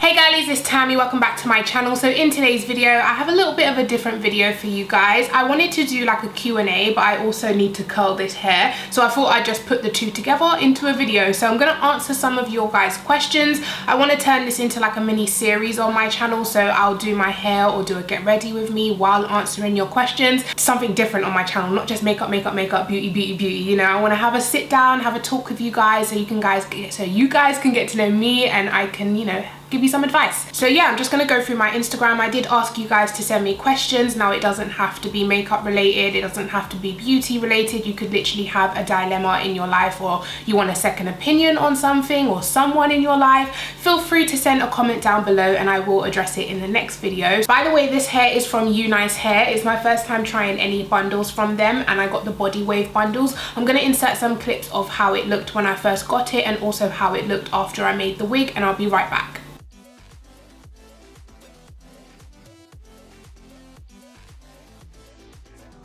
Hey girlies, it's Tammy. Welcome back to my channel. So in today's video, I have a little bit of a different video for you guys. I wanted to do like a Q&A, but I also need to curl this hair. So I thought I'd just put the two together into a video. So I'm going to answer some of your guys' questions. I want to turn this into like a mini series on my channel. So I'll do my hair or do a get ready with me while answering your questions. Something different on my channel, not just makeup, beauty, you know. I want to have a sit down, have a talk with you guys so you guys can get to know me and I can, you know, give you some advice. So yeah, I'm just going to go through my Instagram. I did ask you guys to send me questions. Now it doesn't have to be makeup related, it doesn't have to be beauty related. You could literally have a dilemma in your life, or you want a second opinion on something or someone in your life. Feel free to send a comment down below and I will address it in the next video. By the way, this hair is from UNice Hair. It's my first time trying any bundles from them and I got the body wave bundles. I'm going to insert some clips of how it looked when I first got it and also how it looked after I made the wig, and I'll be right back.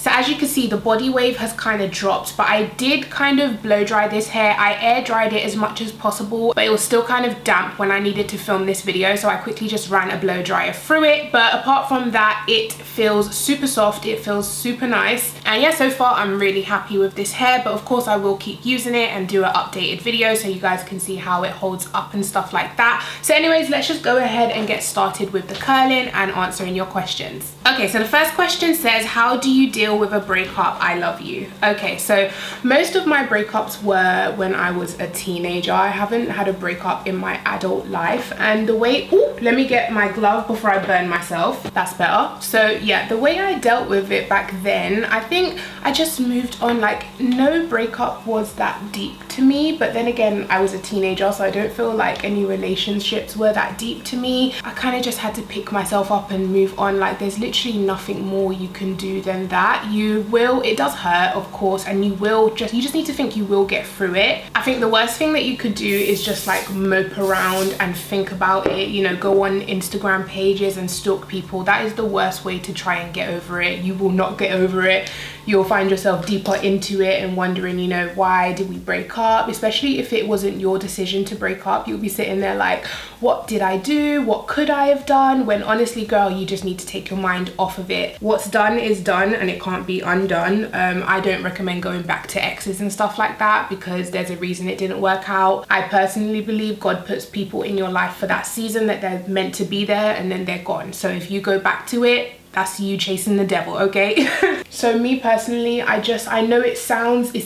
So as you can see, the body wave has kind of dropped, but I did kind of blow dry this hair. I air dried it as much as possible, but it was still kind of damp when I needed to film this video, so I quickly just ran a blow dryer through it. But apart from that, it feels super soft, it feels super nice, and yeah, so far I'm really happy with this hair. But of course I will keep using it and do an updated video so you guys can see how it holds up and stuff like that. So anyways, let's just go ahead and get started with the curling and answering your questions. Okay, so the first question says, how do you deal with a breakup? I love you. Okay, so most of my breakups were when I was a teenager. I haven't had a breakup in my adult life, and the way, let me get my glove before I burn myself. That's better. So yeah, the way I dealt with it back then, I think I just moved on. Like, no breakup was that deep to me, but then again, I was a teenager, so I don't feel like any relationships were that deep to me. I kind of just had to pick myself up and move on. Like, there's literally nothing more you can do than that. It does hurt, of course, and you just need to think you will get through it. I think the worst thing that you could do is just like mope around and think about it, you know, go on Instagram pages and stalk people. That is the worst way to try and get over it. You will not get over it. You'll find yourself deeper into it and wondering, you know, why did we break up? Especially if it wasn't your decision to break up. You'll be sitting there like, what did I do? What could I have done? When honestly, girl, you just need to take your mind off of it. What's done is done and it can't be undone. I don't recommend going back to exes and stuff like that because there's a reason it didn't work out. I personally believe God puts people in your life for that season, that they're meant to be there, and then they're gone. So if you go back to it, that's you chasing the devil, okay? So me personally, I know it's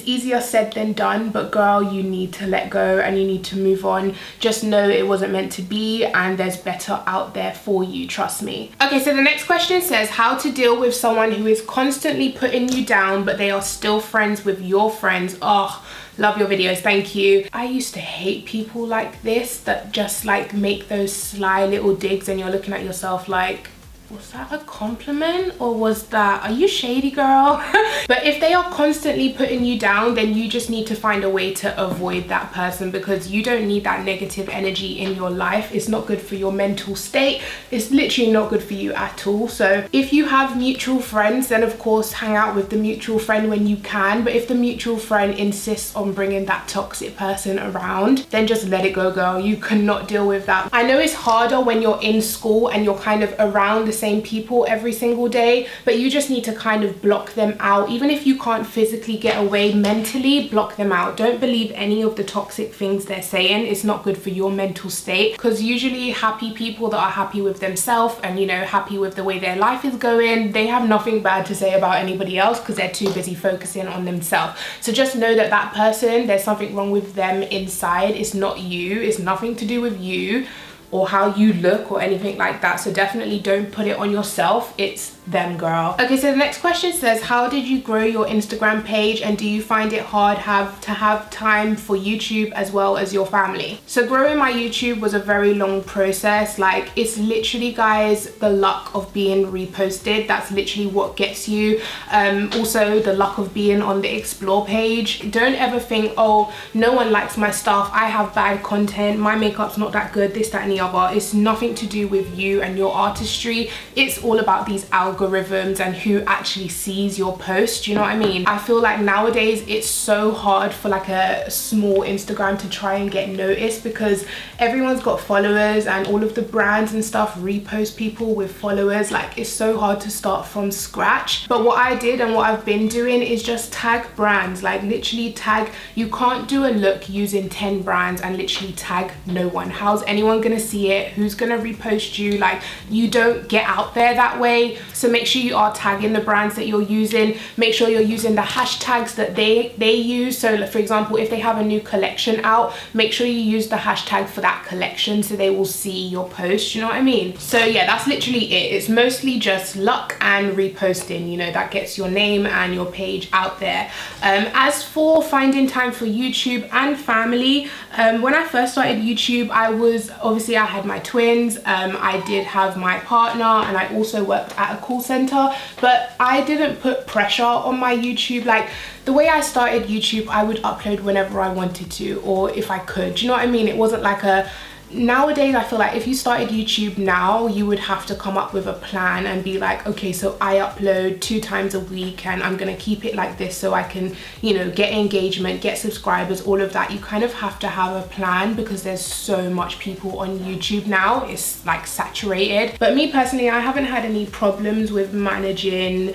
easier said than done, but girl, you need to let go and you need to move on. Just know it wasn't meant to be and there's better out there for you, trust me. Okay, so the next question says, how to deal with someone who is constantly putting you down, but they are still friends with your friends. Oh, love your videos, thank you. I used to hate people like this that just like make those sly little digs and you're looking at yourself like, was that a compliment or was that, are you shady, girl? But if they are constantly putting you down, then you just need to find a way to avoid that person because you don't need that negative energy in your life. It's not good for your mental state. It's literally not good for you at all. So if you have mutual friends, then of course hang out with the mutual friend when you can. But if the mutual friend insists on bringing that toxic person around, then just let it go, girl. You cannot deal with that. I know it's harder when you're in school and you're kind of around the same people every single day, but you just need to kind of block them out. Even if you can't physically get away, mentally block them out. Don't believe any of the toxic things they're saying. It's not good for your mental state, because usually happy people that are happy with themselves and, you know, happy with the way their life is going, they have nothing bad to say about anybody else because they're too busy focusing on themselves. So just know that that person, there's something wrong with them inside. It's not you. It's nothing to do with you or how you look or anything like that. So definitely don't put it on yourself. It's them, girl. Okay, so the next question says, how did you grow your Instagram page and do you find it hard to have time for YouTube as well as your family? So growing my YouTube was a very long process. Like, it's literally, guys, the luck of being reposted. That's literally what gets you. Also the luck of being on the explore page. Don't ever think, oh, no one likes my stuff, I have bad content, my makeup's not that good, this, that and the other. It's nothing to do with you and your artistry. It's all about these algorithms algorithms and who actually sees your post. You know what I mean? I feel like nowadays it's so hard for like a small Instagram to try and get noticed, because everyone's got followers and all of the brands and stuff repost people with followers. Like, it's so hard to start from scratch. But what I did and what I've been doing is just tag brands, like literally tag. You can't do a look using 10 brands and literally tag no one. How's anyone gonna see it? Who's gonna repost you? Like, you don't get out there that way. So make sure you are tagging the brands that you're using. Make sure you're using the hashtags that they use. So like, for example, if they have a new collection out, make sure you use the hashtag for that collection so they will see your post. You know what I mean? So yeah, that's literally it. It's mostly just luck and reposting, you know, that gets your name and your page out there. As for finding time for YouTube and family, when I first started YouTube, I had my twins, I did have my partner, and I also worked at a call center, but I didn't put pressure on my YouTube. Like, the way I started YouTube, I would upload whenever I wanted to, or if I could. Do you know what I mean? It wasn't like a... Nowadays, I feel like if you started YouTube now, you would have to come up with a plan and be like, okay, so I upload 2 times a week and I'm gonna keep it like this so I can, you know, get engagement, get subscribers, all of that. You kind of have to have a plan because there's so much people on YouTube now. It's like saturated. But me personally, I haven't had any problems with managing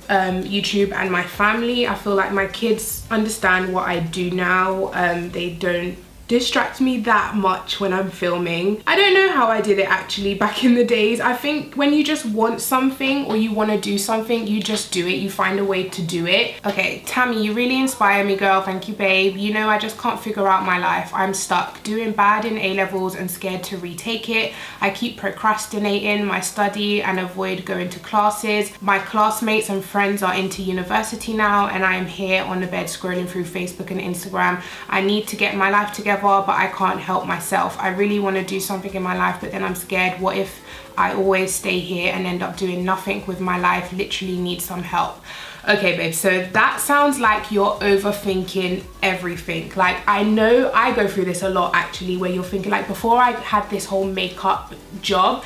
YouTube and my family. I feel like my kids understand what I do now. They don't distract me that much when I'm filming. I don't know how I did it actually back in the days. I think when you just want something or you want to do something, you just do it. You find a way to do it. Okay, Tammy, you really inspire me, girl. Thank you, babe. You know, I just can't figure out my life. I'm stuck doing bad in A-levels and scared to retake it. I keep procrastinating my study and avoid going to classes. My classmates and friends are into university now and I am here on the bed scrolling through Facebook and Instagram. I need to get my life together, but I can't help myself. I really want to do something in my life, but then I'm scared. What if I always stay here and end up doing nothing with my life? Literally need some help. Okay, babe, so that sounds like you're overthinking everything. Like, I know I go through this a lot actually, where you're thinking, like, before I had this whole makeup job,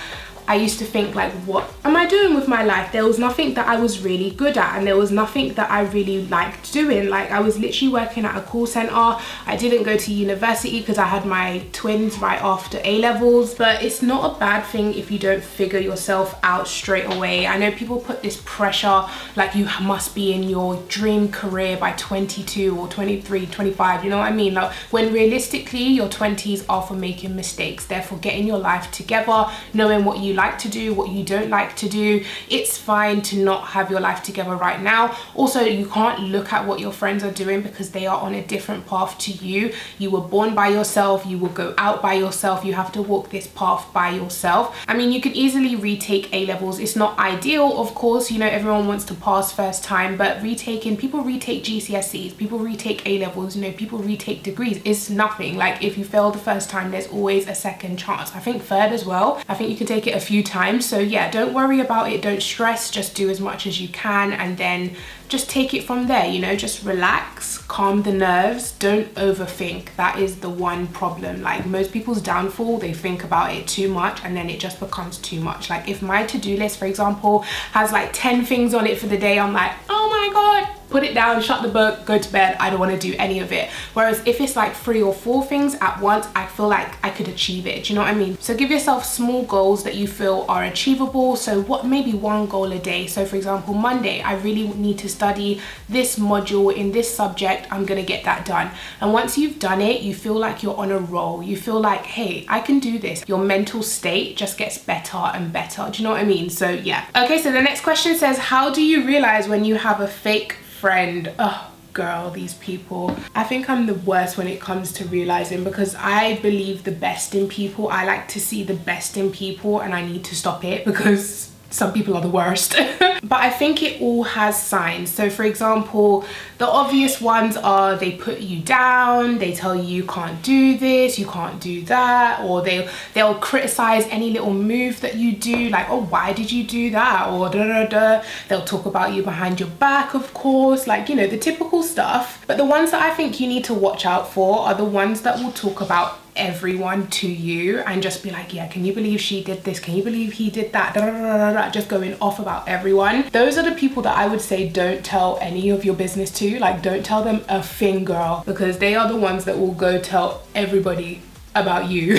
I used to think like, what am I doing with my life? There was nothing that I was really good at, and there was nothing that I really liked doing. Like, I was literally working at a call center. I didn't go to university because I had my twins right after A-levels. But it's not a bad thing if you don't figure yourself out straight away. I know people put this pressure, like you must be in your dream career by 22 or 23, 25, you know what I mean? Like, when realistically your 20s are for making mistakes. They're for getting your life together, knowing what you like to do, what you don't like to do. It's fine to not have your life together right now. Also, you can't look at what your friends are doing because they are on a different path to you. You were born by yourself, you will go out by yourself, you have to walk this path by yourself. I mean, you could easily retake A-levels. It's not ideal, of course, you know, everyone wants to pass first time, but people retake GCSEs, people retake A-levels, you know, people retake degrees. It's nothing. Like, if you fail the first time, there's always a second chance. I think third as well. I think you can take it a few times. So yeah, don't worry about it, don't stress, just do as much as you can and then just take it from there, you know, just relax, calm the nerves, don't overthink. That is the one problem. Like, most people's downfall, they think about it too much and then it just becomes too much. Like, if my to-do list, for example, has like 10 things on it for the day, I'm like, oh my god, put it down, shut the book, go to bed. I don't want to do any of it. Whereas if it's like 3 or 4 things at once, I feel like I could achieve it. Do you know what I mean? So give yourself small goals that you feel are achievable. So maybe 1 goal a day. So for example, Monday, I really need to study this module in this subject. I'm gonna get that done. And once you've done it, you feel like you're on a roll. You feel like, hey, I can do this. Your mental state just gets better and better. Do you know what I mean? So yeah. Okay, so the next question says, how do you realize when you have a fake friend? Oh girl, these people. I think I'm the worst when it comes to realizing, because I believe the best in people. I like to see the best in people and I need to stop it because some people are the worst. But I think it all has signs. So for example, The obvious ones are they put you down, they tell you you can't do this, you can't do that, or they'll criticize any little move that you do, like, oh, why did you do that, or da da da. They'll talk about you behind your back, of course, like, you know, the typical stuff. But the ones that I think you need to watch out for are the ones that will talk about everyone to you and just be like, yeah, can you believe she did this, can you believe he did that, da, da, da, da, da, just going off about everyone. Those are the people that I would say don't tell any of your business to. Like, don't tell them a thing, girl, because they are the ones that will go tell everybody about you.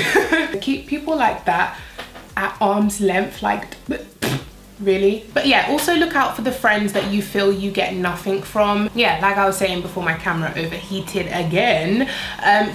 Keep people like that at arm's length, like, really. But yeah, also look out for the friends that you feel you get nothing from. Yeah, like I was saying before my camera overheated again,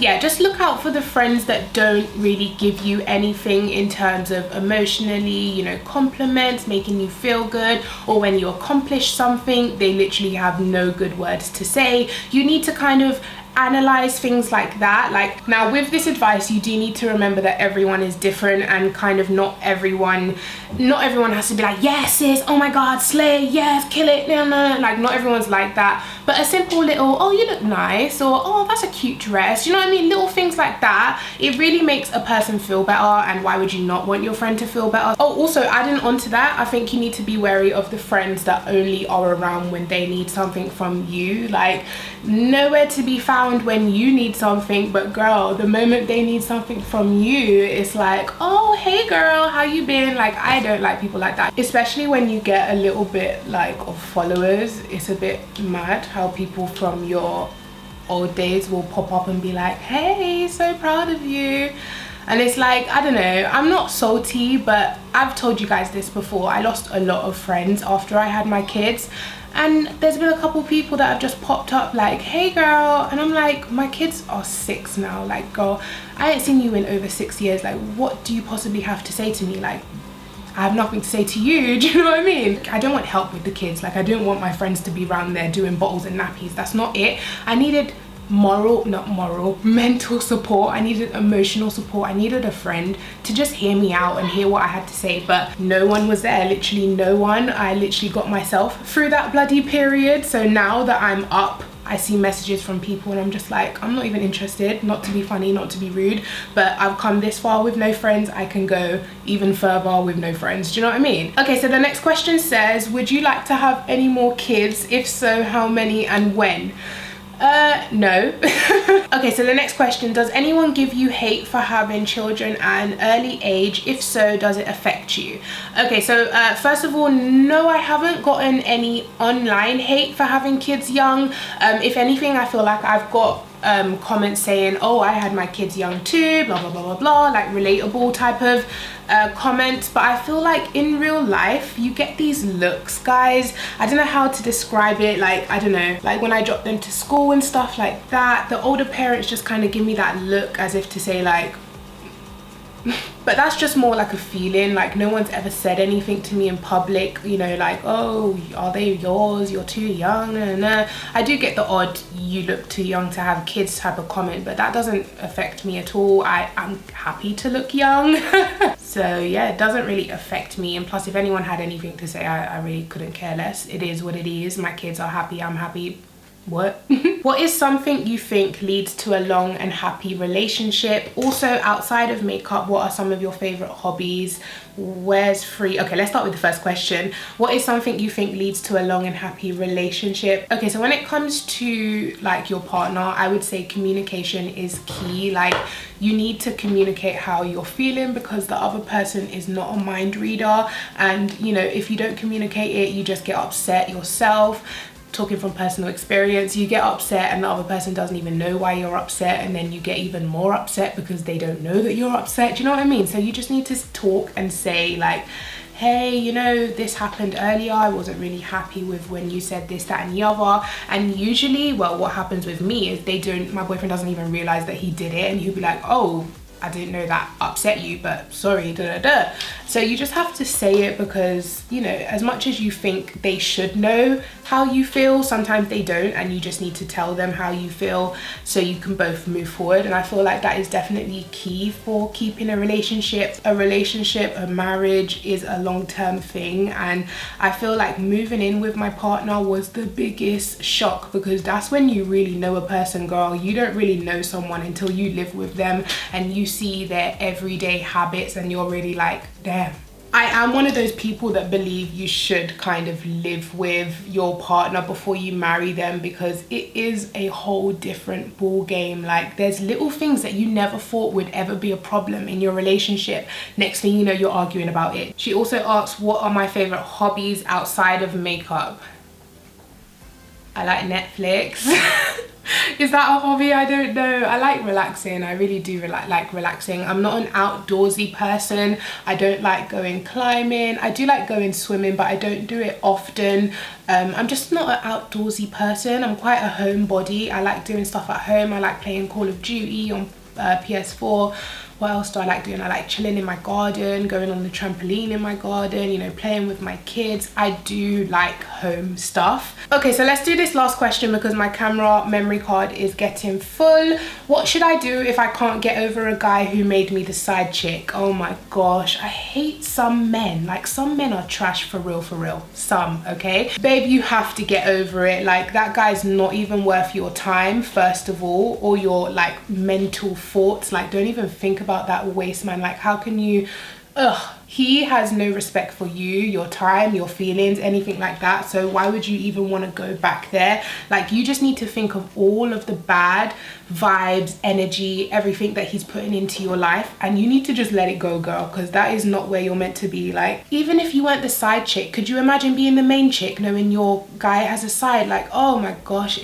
yeah, just look out for the friends that don't really give you anything in terms of emotionally, you know, compliments, making you feel good, or when you accomplish something, they literally have no good words to say. You need to kind of analyze things like that. Like, now with this advice, you do need to remember that everyone is different, and kind of not everyone has to be like, yes sis, oh my god, slay, yes, kill it, no, no, like, not everyone's like that. But a simple little, oh, you look nice, or oh, that's a cute dress, you know what I mean, little things like that, it really makes a person feel better. And why would you not want your friend to feel better? Oh, also adding on to that, I think you need to be wary of the friends that only are around when they need something from you. Like, nowhere to be found when you need something, but girl, the moment they need something from you, it's like, oh, hey girl, how you been? Like, I don't like people like that, especially when you get a little bit like of followers. It's a bit mad how people from your old days will pop up and be like, hey, so proud of you. And it's like, I don't know, I'm not salty, but I've told you guys this before, I lost a lot of friends after I had my kids. And there's been a couple people that have just popped up like, hey girl, and I'm like, my kids are 6 now, like, girl, I ain't seen you in over 6 years, like, what do you possibly have to say to me? Like, I have nothing to say to you, do you know what I mean? I don't want help with the kids, like, I don't want my friends to be around there doing bottles and nappies, that's not it. I needed mental support, I needed emotional support, I needed a friend to just hear me out and hear what I had to say, but no one was there, literally no one. I literally got myself through that bloody period. So now that I'm up, I see messages from people and I'm just like, I'm not even interested, not to be funny, not to be rude, but I've come this far with no friends, I can go even further with no friends, do you know what I mean? Okay, so the next question says, would you like to have any more kids? If so, how many and when? No. Okay, so the next question, does anyone give you hate for having children at an early age? If so, does it affect you? Okay, so first of all, no, I haven't gotten any online hate for having kids young. If anything, I feel like I've got comments saying, oh, I had my kids young too, blah blah blah blah blah, like relatable type of comments. But I feel like in real life you get these looks, guys, I don't know how to describe it, like, I don't know, like when I drop them to school and stuff like that, the older parents just kind of give me that look as if to say like, but that's just more like a feeling, like no one's ever said anything to me in public, you know, like, oh, are they yours, you're too young, nah. I do get the odd you look too young to have kids type of comment, but that doesn't affect me at all. I'm happy to look young. So yeah, it doesn't really affect me. And plus, if anyone had anything to say, I really couldn't care less. It is what it is. My kids are happy, I'm happy. What? What is something you think leads to a long and happy relationship? Also, outside of makeup, what are some of your favorite hobbies? Where's free? Okay, let's start with the first question. What is something you think leads to a long and happy relationship? Okay, so when it comes to like your partner, I would say communication is key. Like, you need to communicate how you're feeling, because the other person is not a mind reader, and you know, if you don't communicate it, you just get upset yourself. Talking from personal experience, you get upset and the other person doesn't even know why you're upset, and then you get even more upset because they don't know that you're upset. Do you know what I mean? So you just need to talk and say like, hey, you know, this happened earlier, I wasn't really happy with when you said this, that and the other. And usually, well, what happens with me is my boyfriend doesn't even realize that he did it, and he'll be like, oh, I didn't know that upset you, but sorry, da da da. So you just have to say it, because, you know, as much as you think they should know how you feel, sometimes they don't, and you just need to tell them how you feel so you can both move forward. And I feel like that is definitely key for keeping a relationship. A marriage is a long-term thing, and I feel like moving in with my partner was the biggest shock, because that's when you really know a person, girl. You don't really know someone until you live with them and you see their everyday habits, and you're really like, damn. I am one of those people that believe you should kind of live with your partner before you marry them, because it is a whole different ball game. Like, there's little things that you never thought would ever be a problem in your relationship. Next thing you know, you're arguing about it. She also asks, what are my favorite hobbies outside of makeup? I like Netflix. Is that a hobby? I don't know. I like relaxing. I really do like relaxing. I'm not an outdoorsy person. I don't like going climbing. I do like going swimming, but I don't do it often. I'm just not an outdoorsy person. I'm quite a homebody. I like doing stuff at home. I like playing Call of Duty on PS4. What else do I like doing? I like chilling in my garden, going on the trampoline in my garden, you know, playing with my kids. I do like home stuff. Okay, so let's do this last question, because my camera memory card is getting full. What should I do if I can't get over a guy who made me the side chick? Oh my gosh, I hate some men. Like, some men are trash, for real, for real. Some, okay? Babe, you have to get over it. Like, that guy's not even worth your time, first of all, or your like mental thoughts. Like, don't even think about that waste, man. Like, how can you? He has no respect for you, your time, your feelings, anything like that. So why would you even want to go back there? Like, you just need to think of all of the bad vibes, energy, everything that he's putting into your life, and you need to just let it go, girl, because that is not where you're meant to be. Like, even if you weren't the side chick, could you imagine being the main chick knowing your guy has a side? Like, oh my gosh,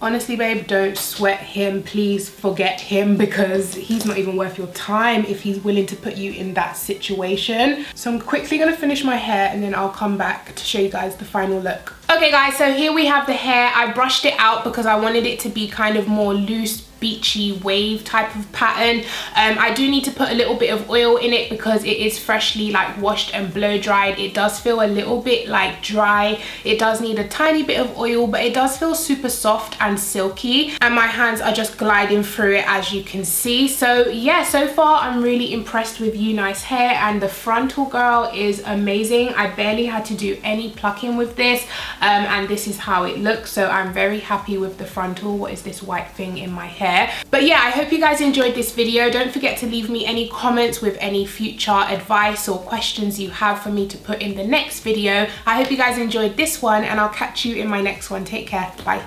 honestly, babe, don't sweat him. Please forget him, because he's not even worth your time if he's willing to put you in that situation. So I'm quickly gonna finish my hair, and then I'll come back to show you guys the final look. Okay guys, so here we have the hair. I brushed it out because I wanted it to be kind of more loose, beachy wave type of pattern. I do need to put a little bit of oil in it because it is freshly like washed and blow dried. It does feel a little bit like dry. It does need a tiny bit of oil, but it does feel super soft and silky, and my hands are just gliding through it, as you can see. So yeah, so far I'm really impressed with UNice Hair, and the frontal, girl, is amazing. I barely had to do any plucking with this, and this is how it looks. So I'm very happy with the frontal. What is this white thing in my hair? But yeah, I hope you guys enjoyed this video. Don't forget to leave me any comments with any future advice or questions you have for me to put in the next video. I hope you guys enjoyed this one, and I'll catch you in my next one. Take care. Bye.